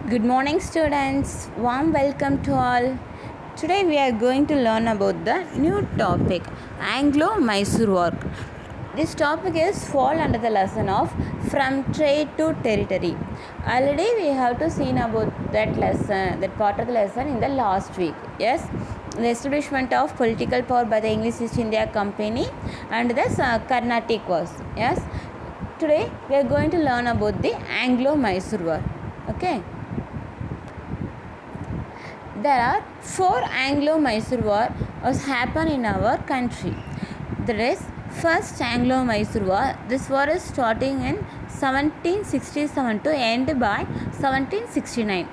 Good morning, students. Warm welcome to all. Today we are going to learn about the new topic Anglo-Mysore War. This topic is fall under the lesson of from trade to territory. Already we have to seen about that lesson, that part of the lesson in the last week. Yes, the establishment of political power by the English East India Company and the Carnatic Wars. Yes, today we are going to learn about the Anglo-Mysore War. Okay. There are 4 Anglo-Mysore War was happened in our country. There is first Anglo-Mysore War. This war is starting in 1767 to end by 1769.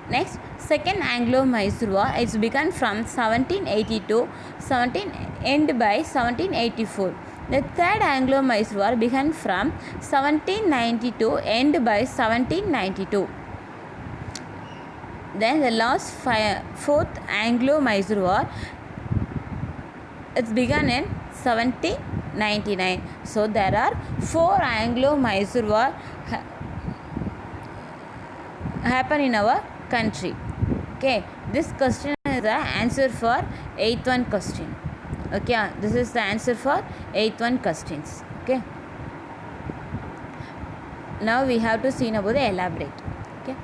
Next, second Anglo-Mysore War. It's begun from 1782, 17 end by 1784. The third Anglo-Mysore War began from 1792 end by 1792. Then the last fourth Anglo-Mysore War, it's begun in 1799. So there are 4 Anglo-Mysore War happen in our country. Okay, this question is the answer for 8th one question. Okay, this is the answer for 8th one questions. Okay, now we have to see about the elaborate. Okay,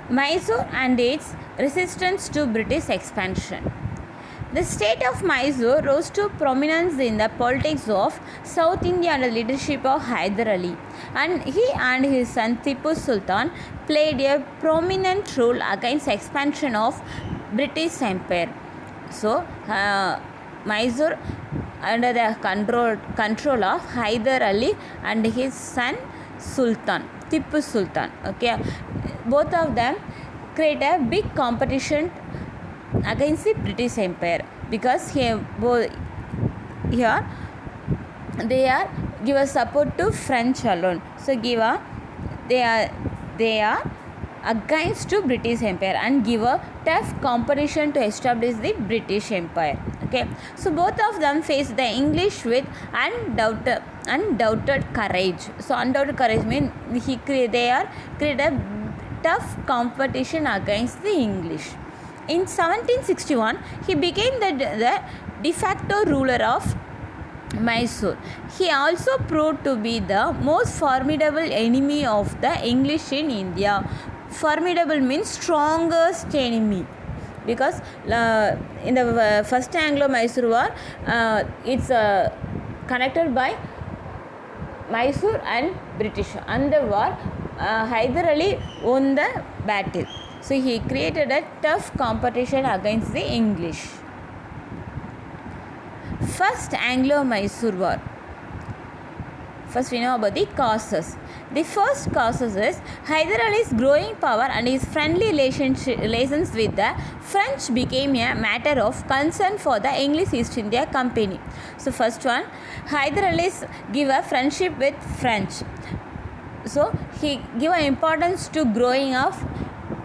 Mysore and its resistance to British expansion. The state of Mysore rose to prominence in the politics of South India under the leadership of Hyder Ali, and he and his son Tipu Sultan played a prominent role against expansion of British Empire. So, Mysore under the control of Hyder Ali and his son Sultan, Tipu Sultan. Okay, both of them create a big competition against the British Empire, because here they are give a support to French alone. So they are against to British Empire and give a tough competition to establish the British Empire. Okay, so both of them face the English with undoubted courage. So undoubted courage means they are create a tough competition against the English. In 1761, he became the de facto ruler of Mysore. He also proved to be the most formidable enemy of the English in India. Formidable means strongest enemy, because in the first Anglo-Mysore War, it's connected by Mysore and British. And the war, Hyder Ali won the battle. So he created a tough competition against the English. First Anglo-Mysore War. First we know about the causes. The first causes is Hyder Ali's growing power and his friendly relations with the French became a matter of concern for the English East India Company. So first one, Hyder Ali's give a friendship with French. So he give an importance to growing of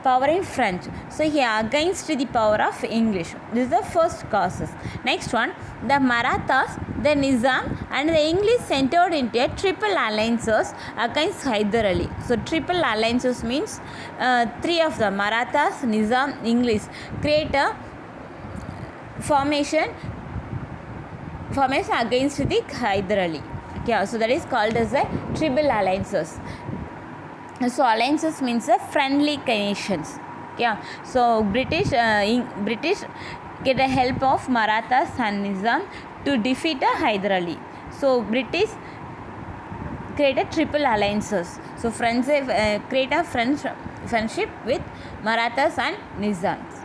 power in French. So he against the power of English. This is the first causes. Next one, the Marathas, the Nizam and the English entered into a triple alliances against Hyder Ali. So triple alliances means 3 of the Marathas, Nizam, English create a formation against the Hyder Ali. Okay, so that is called as the triple alliances. So alliances means a friendly nations. Yeah. So British get the help of Marathas and Nizam to defeat Hyder Ali. So British create a triple alliances. So French create a friendship with Marathas and Nizams.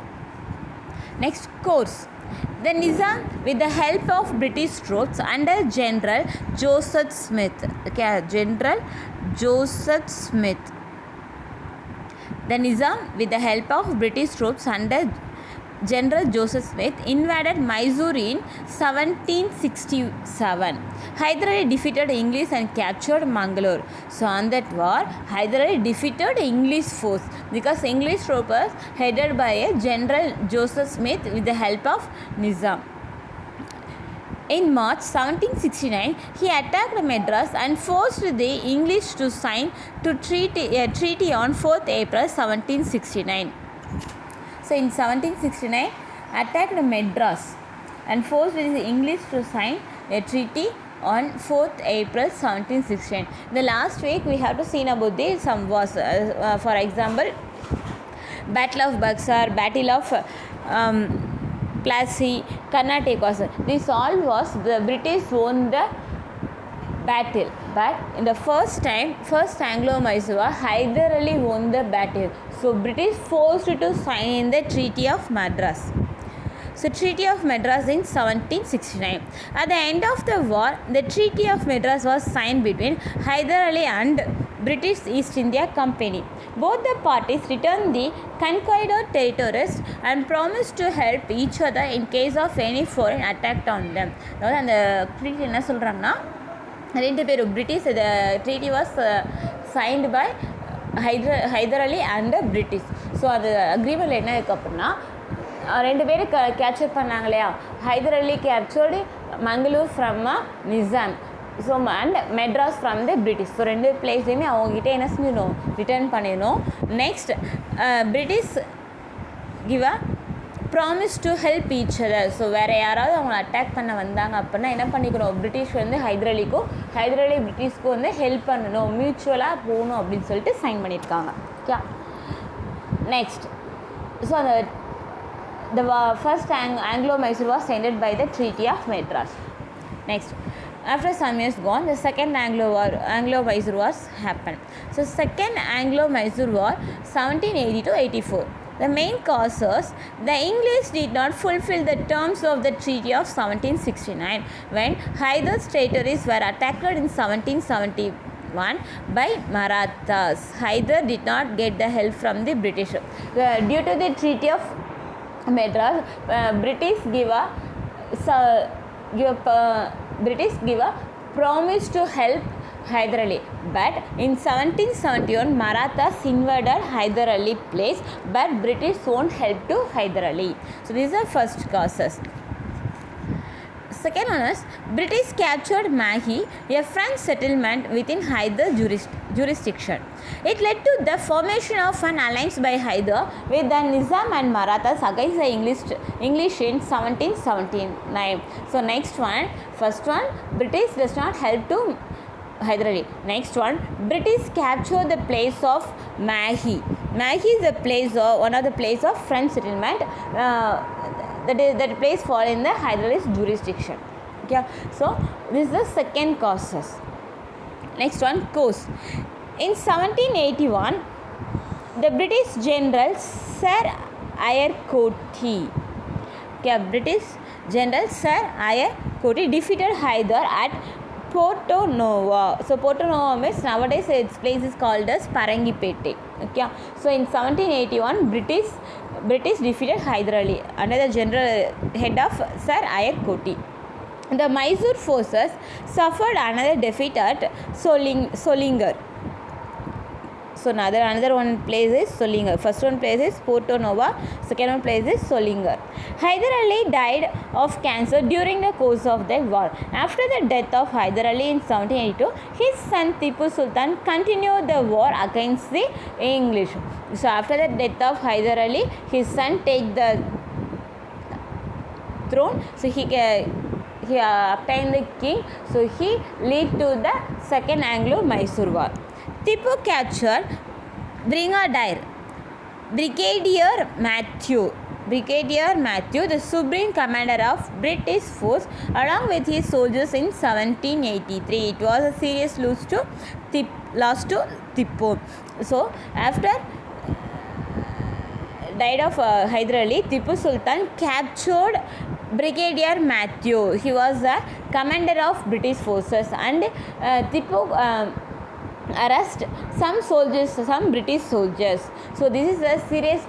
Next, course. The Nizam, with the help of British troops under General Joseph Smith. Okay, General Joseph Smith. The Nizam, with the help of British troops under General Joseph Smith, invaded Mysore in 1767. Hyder Ali defeated English and captured Mangalore. So on that war, Hyder Ali defeated English force, because English troops were headed by a General Joseph Smith with the help of Nizam. In March 1769, he attacked Madras and forced the English to sign a treaty on 4th April 1769. So in 1769, attacked Madras and forced the English to sign a treaty on 4th April 1769. The last week we have to see about the some wars. For example, Battle of Buxar, Battle of Plassey, Karnataka. This all was the British won the battle, but in the first Anglo-Mysore War, Hyder Ali won the battle. So British forced to sign the Treaty of Madras. So Treaty of Madras in 1769. At the end of the war, the Treaty of Madras was signed between Hyder Ali and British East India Company. Both the parties returned the conquered territories and promised to help each other in case of any foreign attack on them. அதாவது அந்த treaty என்ன சொல்கிறாங்கன்னா, ரெண்டு பேரும் British the treaty was signed by Hyder Ali and British. So அது agreement என்ன இருக்குது அப்படின்னா, ரெண்டு பேரும் கேப்சர் பண்ணாங்க இல்லையா. Hyder Ali captured Mangalore from Nizam, so and Madras from the British. So ரெண்டு பிளேஸையுமே அவங்ககிட்ட என்ன செஞ்சிடணும், ரிட்டர்ன் பண்ணிடணும். Next British give a promise to help each other. So வேறு யாராவது அவங்களை அட்டாக் பண்ண வந்தாங்க அப்படின்னா என்ன பண்ணிக்கணும், பிரிட்டிஷ் வந்து ஹைதர் அலிக்கும் ஹைதர் அலி பிரிட்டிஷ்க்கும் வந்து ஹெல்ப் பண்ணணும், மியூச்சுவலாக போகணும் அப்படின்னு சொல்லிட்டு சைன் பண்ணியிருக்காங்க. ஓகே, நெக்ஸ்ட் ஸோ அந்த the first Anglo-Mysore was ended by the Treaty of Madras. Next, after some years gone, the second Anglo-Mysore Wars happened. So second Anglo-Mysore War 1780 to 84. The main causes, the English did not fulfill the terms of the Treaty of 1769 when Hyder's territories were attacked in 1771 by Marathas. Hyder did not get the help from the British. Due to the Treaty of Madras, British give a promise to help Hyder Ali, but in 1771 Marathas invaded Hyder Ali place, but British won't help to Hyder Ali. So these are first causes. Second one is British captured Mahi, a French settlement within Hyder jurisdiction. It led to the formation of an alliance by Hyder with the Nizam and Marathas against the English in 1779. So next one, first one, British does not help to Hyder Ali. Next one, British captured the place of Mahi. Mahi is the place of one of the place of French settlement. That place fall in the Hyder Ali's jurisdiction. Okay, so this is the second causes. Next one, cause. In 1781, the British General Sir Eyre Coty, British General Sir Eyre Coty defeated Hyder at Porto Novo. So Porto Novo means nowadays its place is called as Parangipete. Okay, so in 1781, British defeated Hyder Ali under the general head of Sir Eyre Coty. The Mysore forces suffered another defeat at Solinger. So another one place is Solinger. First one place is Porto Novo. Second one place is Solinger. Hyder Ali died of cancer during the course of the war. After the death of Hyder Ali in 1782, his son Tipu Sultan continued the war against the English. So after the death of Hyder Ali, his son take the throne. So he obtained the king. So he led to the second Anglo-Mysore War. Tipu captured Brigadier Matthew, the supreme commander of British force, along with his soldiers in 1783. It was a serious loss to Tipu. So after died of Hyder Ali, Tipu Sultan captured Brigadier Matthew. He was the commander of British forces, and Tipu arrest some British soldiers. So this is a serious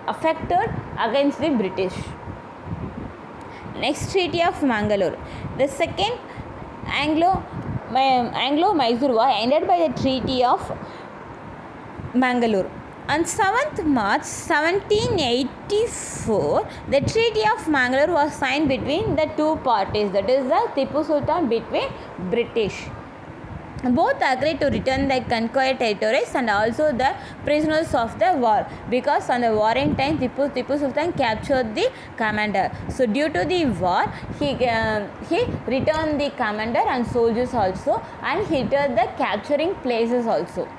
affected against the British. Next, Treaty of Mangalore. The second Anglo-Mysore War ended by the Treaty of Mangalore. On 7th March 1784, the Treaty of Mangalore was signed between the two parties, that is the Tipu Sultan between British. Both agreed to return the conquered territories and also the prisoners of the war, because on the warring time Tipu Sultan captured the commander. So due to the war he returned the commander and soldiers also, and he returned the capturing places also.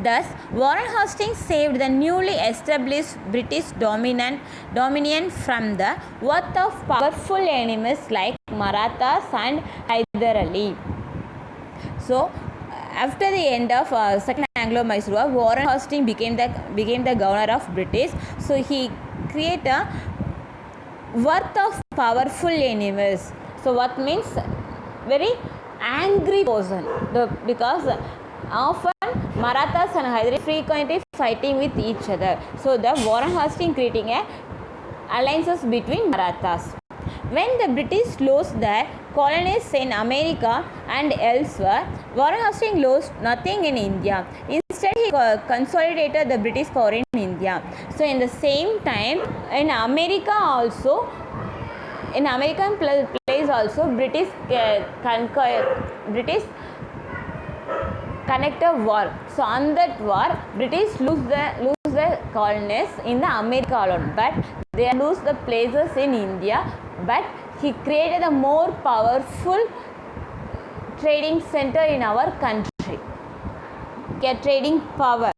Thus, Warren Hastings saved the newly established British dominion from the wrath of powerful enemies like Marathas and Hyder Ali. So, after the end of Second Anglo-Mysore War, Warren Hastings became the governor of British. So he created a wrath of powerful enemies. So what means very angry person. Because often Marathas and Hyder frequently fighting with each other. So the Warren Hastings creating a alliances between Marathas. When the British lost their colonies in America and elsewhere, Warren Hastings lost nothing in India. Instead, he consolidated the British power in India. So in the same time, in America also, in American place also, British connected war. So on that war, British lose the colonies in the America alone, but they lose the places in India. But he created a more powerful trading center in our country. Okay, trading power.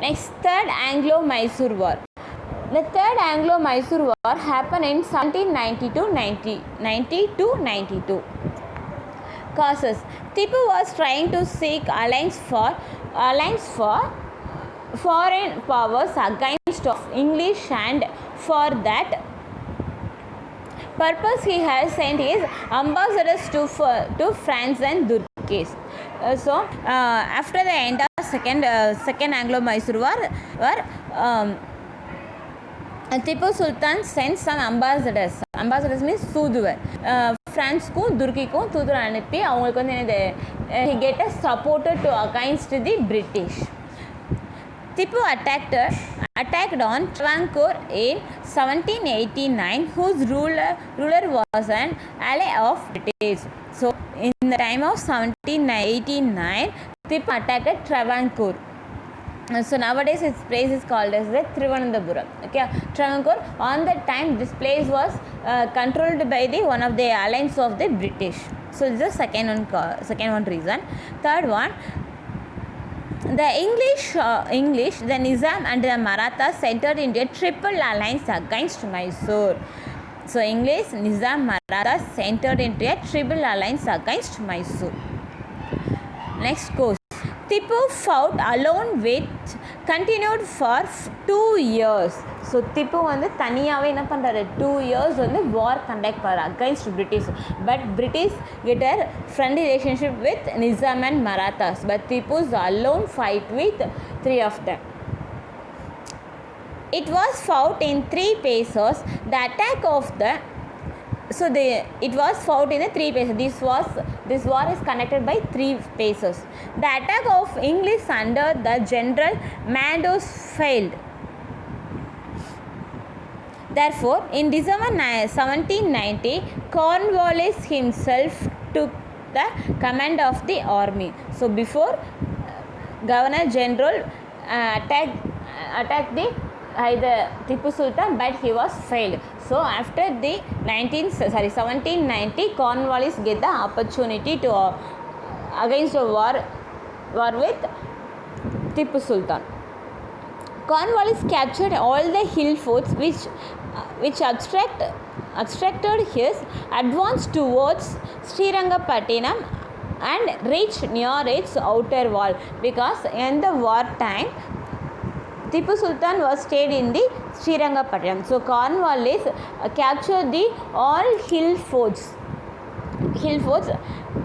Next, Third Anglo-Mysore War. The Third Anglo-Mysore War happened in 1790-92. Causes: Tipu was trying to seek alliance for foreign powers against English, and for that purpose he has sent his ambassadors to France and Turkey. After the end of second Anglo-Mysore War, Tipu Sultan sent some ambassadors. Ambassadors means தூதுவர். பிரான்ஸ்க்கும் துருக்கிக்கும் தூதுவர் அனுப்பி அவங்களுக்கு வந்து என்னது he get a supporter to against the British. Tipu attacked on Travancore in 1789, whose ruler was an ally of British. So in the time of 1789, Tipu attacked Travancore. So nowadays its place is called as the Thiruvananthapuram. Okay, Travancore. On that time, this place was controlled by the one of the alliance of the British. So this is the second one reason. Third one, the English, the Nizam and the Marathas entered into a triple alliance against Mysore. So English, Nizam, Marathas entered into a triple alliance against Mysore. Next course. Tipu fought alone with continued for 2 years. So Tipu வந்து தனியாவே என்ன பண்றாரு 2 years வந்து war conduct பண்ணாரு against British. But British get a friendly relationship with Nizam and Marathas. But Tipu's alone fight with 3 of them. It was fought in 3 phases. The attack of the it was fought in the 3 phases. This war is conducted by 3 phases. The attack of English under the General Mandos failed. Therefore, in December 1790, Cornwallis himself took the command of the army. So before Governor General attacked the Tipu Sultan, but he was failed. So after the 1790, Cornwallis get the opportunity to against a war with Tipu Sultan. Cornwallis captured all the hill forts which obstructed his advance towards Srirangapattinam and reached near its outer wall, because in the war time Tipu Sultan was stayed in the Srirangapattinam. So Cornwallis captured the all hill forts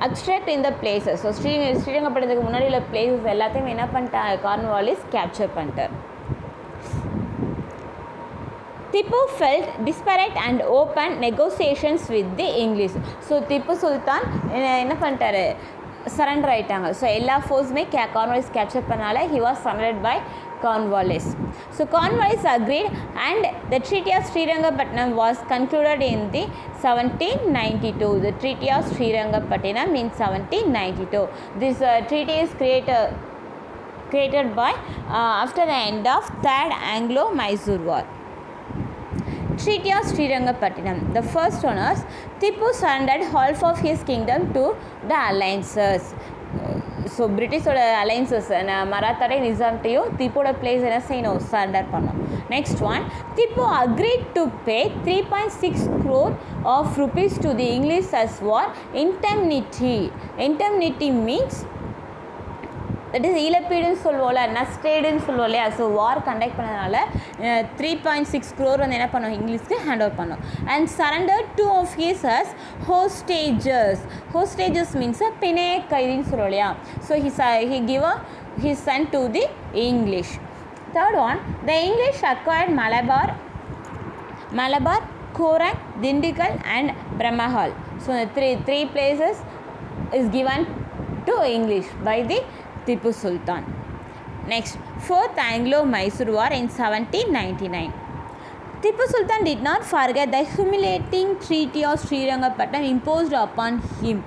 obstruct in the places. So Srirangapattinamக்கு முன்னாடி உள்ள places எல்லாத்தையும் என்ன பண்ணிட்டார் Cornwallis capture பண்ணிட்டார். Tipu felt desperate and opened negotiations with the English. So Tipu Sultan என்ன பண்ணிட்டாரு, surrender ஆகிட்டாங்க. So எல்லா ஃபோர்ஸுமே கார்ன்வாலிஸ் கேப்சர் பண்ணால he was surrendered by Cornwallis. So Cornwallis agreed and the Treaty of Srirangapatnam was concluded in the 1792. The Treaty of Srirangapatnam in 1792. This treaty is created by after the end of Third Anglo-Mysore War. Treaty of Srirangapatnam. The first one was Tipu surrendered half of his kingdom to the alliances. So பிரிட்டிஷோட alliances மராத்தாடே நிசாம்கிட்டையும் திப்போட place என்ன செய்யணும், surrender பண்ணோம். Next one, Tipu agreed to pay 3.6 crore of rupees to the English as war indemnity. Indemnity means that is இழப்பீடுன்னு சொல்லுவோம்ல, நஸ்டேடுன்னு சொல்லுவோம் இல்லையா. ஸோ வார் கண்டக்ட் பண்ணதுனால 3.6 crore வந்து என்ன பண்ணோம், இங்கிலீஷ்க்கு ஹேண்ட் ஓவர் பண்ணோம். And surrender 2 of his as hostages. Hostages means பிணைய கைதின்னு சொல்லுவோம் இல்லையா. So he give his son to the English. Third one, the English acquired Malabar, Koran, Dindigul and Brahmahal. So the three places is given to English by the Tipu Sultan. Next, Fourth Anglo-Mysore War in 1799. Tipu Sultan did not forget the humiliating Treaty of Srirangapatnam imposed upon him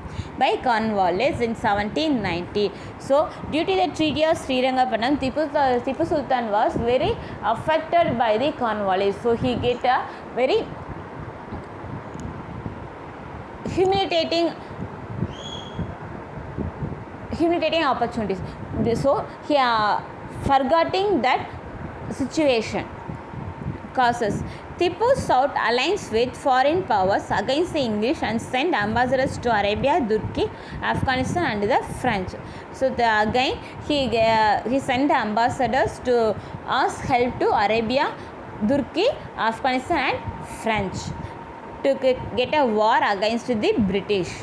by Cornwallis in 1790. So, due to the Treaty of Srirangapatnam, Tipu Sultan was very affected by the Cornwallis. So, he get a very humiliating opportunities. So he forgetting that situation causes Tipu sought alliance with foreign powers against the English and sent ambassadors to Arabia, Turkey, Afghanistan and the French. So again he sent ambassadors to ask help to Arabia, Turkey, Afghanistan and French to get a war against the British.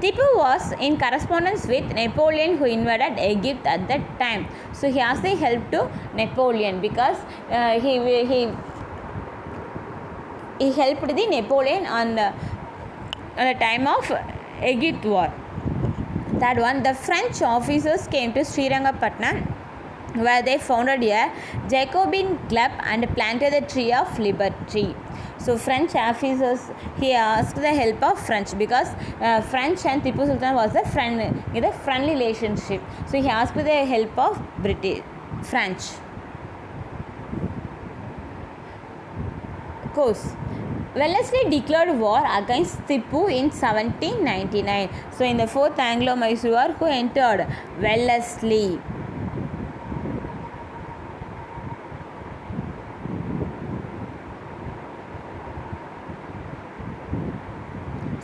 Tipu was in correspondence with Napoleon, who invaded Egypt at that time. So he asked the help to Napoleon because he helped the Napoleon on the time of Egypt war. That one, the French officers came to Srirangapatnam, where they founded a Jacobin club and planted the tree of liberty. So French officers, he asked the help of French because French and Tipu Sultan was a friendly relationship. So he asked the help of French. Of course, Wellesley declared war against Tipu in 1799. So in the Fourth Anglo-Mysore War, who entered? Wellesley.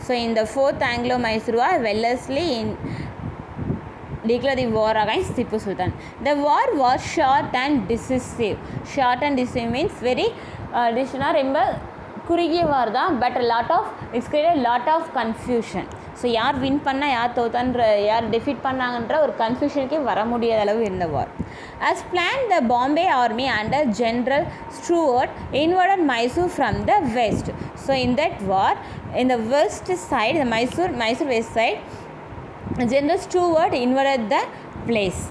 So in the Fourth Anglo-Mysore War, Wellesley declared the war against Tipu Sultan. The war was short and decisive. Short and decisive means very ரொம்ப குறுகிய war தான், but it's create lot of confusion. So யார் win பண்ணால் யார் தோத்தான்ற, யார் defeat பண்ணாங்கன்ற ஒரு கன்ஃபியூஷனுக்கே வர முடியாத அளவு இருந்த வார். As planned, the Bombay army under General Stuart invaded Mysore from the west. So in that war, in the west side, the Mysore west side, General Stuart invaded the place.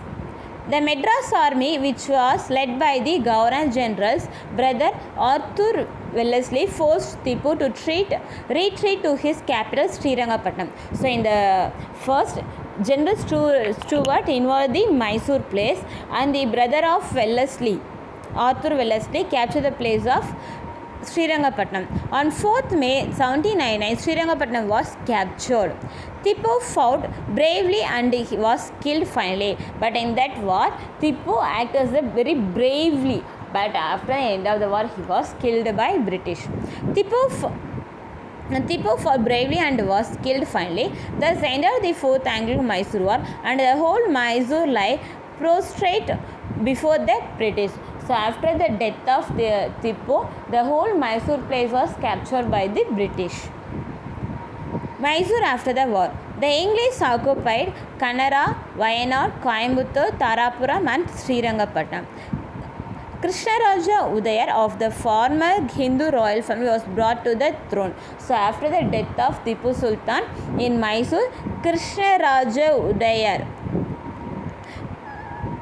The Madras army, which was led by the Governor General's brother Arthur Wellesley, forced Tipu to retreat to his capital Srirangapatnam. So in the first, General Stuart invaded the Mysore place, and the brother of Wellesley, Arthur Wellesley, captured the place of Srirangapatnam. On 4th May 1799, Srirangapatnam was captured. Tipu fought bravely and he was killed finally. But in that war, Tipu acted very bravely. But after the end of the war, he was killed by British. Tipu fought bravely and was killed finally. Thus ended the Fourth Anglo-Mysore War, and the whole Mysore lay prostrate before the British. So after the death of Tipu, the whole Mysore place was captured by the British. Mysore after the war. The English occupied Kannada, Wayanad, Coimbatore, Tarapuram and Srirangapatnam. Krishnaraja Udayar of the former Hindu royal family was brought to the throne. So after the death of Tipu Sultan in Mysore, Krishnaraja Udayar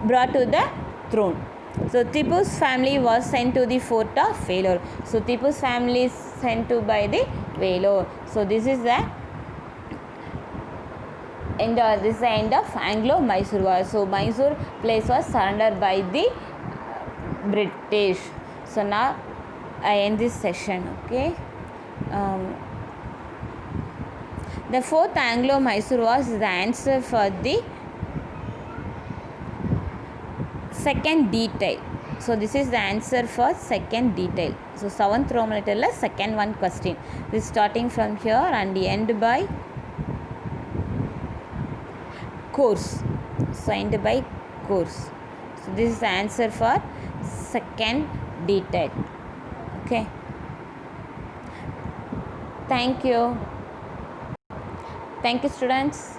brought to the throne. So Tipu's family was sent to the fort of Vellore. So Tipu's family is sent to by the Vellore. So this is the end of Anglo-Mysore War. So Mysore place was surrendered by the British. So now I end this session. Okay. The fourth Anglo-Mysore War is the answer for the second detail. So this is the answer for second detail. So 7th Roman letter second one question. This starting from here and end by course. So end by course. So this is the answer for second detail. Okay. Thank you. Thank you, students.